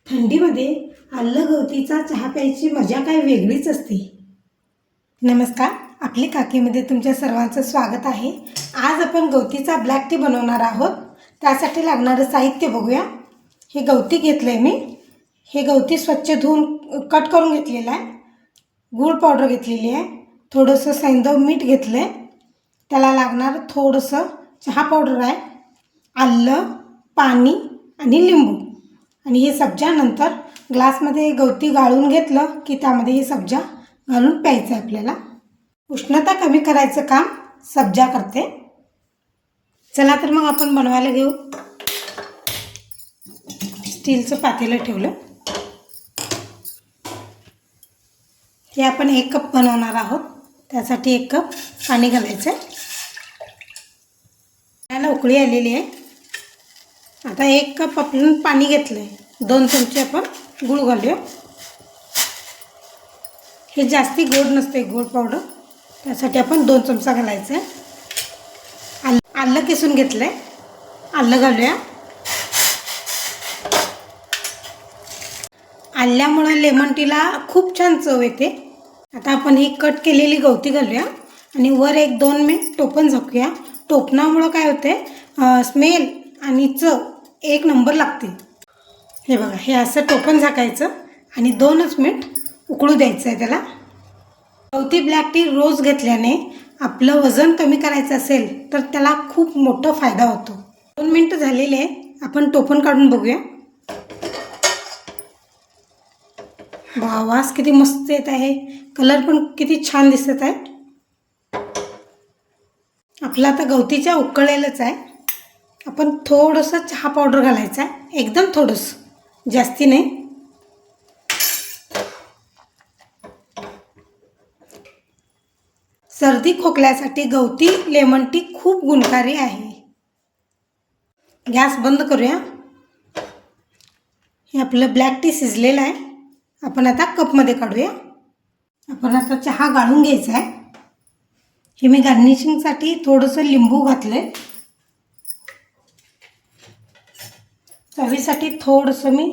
थंडीमध्ये आलं गवतीचा चहा प्यायची मजा काय वेगळीच असते। नमस्कार, आपली काकीमध्ये तुमच्या सर्वांचं स्वागत आहे। आज आपण गवतीचा ब्लॅक टी बनवणार आहोत। त्यासाठी लागणारे साहित्य बघूया। हे गवती घेतलंय मी। हे गवती स्वच्छ धुवून कट करून घेतलेलं आहे। गूळ पावडर घेतलेली आहे। थोडंसं सैंधव मीठ घेतलंय। त्याला लागणार थोडंसं चहा पावडर आहे, आलं, पाणी आणि लिंबू। आणि हे सब्जा नंतर ग्लासमध्ये गवती गाळून घेतलं की त्यामध्ये हे सब्जा घालून प्यायचं आहे आपल्याला। उष्णता कमी करायचं काम सब्जा करते। चला तर मग आपण बनवायला घेऊ। स्टीलचं पातेलं ठेवलं। हे आपण 1 कप बनवणार आहोत। त्यासाठी 1 कप पाणी घालायचं आहे। त्याला उकळी आलेली आहे। आता 1 कप आपण पाणी घेतलंय। 2 चमचे आपण गूळ घालूया। हे जास्ती गोड नसते गूळ पावडर, त्यासाठी आपण 2 चमचा घालायचं आहे। आलं किसून घेतलंय, आलं घालूया। आल्यामुळे लेमन टीला खूप छान चव येते। आता आपण ही कट केलेली गवती घालूया आणि वर 1-2 मिनिट टोपण झाकूया। टोपणामुळे काय होते, स्मेल आणि चव 1 नंबर लागते। हे बघा, हे असं टोपण झाकायचं आणि 2च मिनिट उकळू द्यायचं आहे त्याला। गवती ब्लॅक टी रोज घेतल्याने आपलं वजन कमी करायचं असेल तर त्याला खूप मोठा फायदा होतो। 2 मिनिट झालेले आहे। आपण टोपण काढून बघूया। वास किती मस्त येत आहे। कलर पण किती छान दिसत आहे। आपलं आता गवतीच्या उकळलेलंच आहे। आपण थोडंसं चहा पावडर घालायचं आहे, एकदम थोडंसं, जास्ती नाही। सर्दी खोकल्यासाठी गवती लेमन टी खूप गुणकारी आहे। गॅस बंद करूया। हे आपलं ब्लॅक टी शिजलेलं आहे। आपण आता कपमध्ये काढूया। आपण आता चहा गाळून घ्यायचा आहे। हे मी गार्निशिंगसाठी थोडंसं लिंबू घातलंय। चवीसाठी थोडंसं मी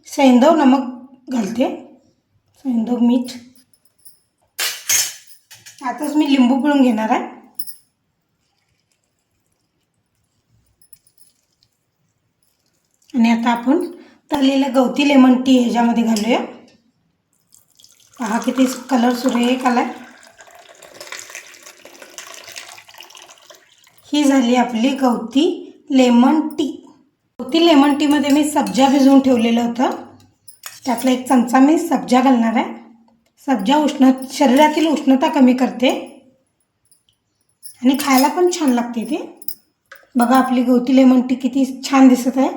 सैंधव नमक घालते, सैंधव मीठ। आताच मी लिंबू पिळून घेणार आहे। आणि आता आपण तळलेलं गवती लेमन टी ह्याच्यामध्ये घालूया। पहा किती कलर सुरेख आलाय। ही झाली आपली गवती लेमन टी। गवती लेमन टी मध्ये मी सब्जा भिजवून ठेवलेलं होतं। त्यातला 1 चमचा मी सब्जा घालणार आहे। सब्जा शरीरातील उष्णता कमी करते आणि खायला पण छान लागते ते। बघा, आपली गवती लेमन टी किती छान दिसत आहे।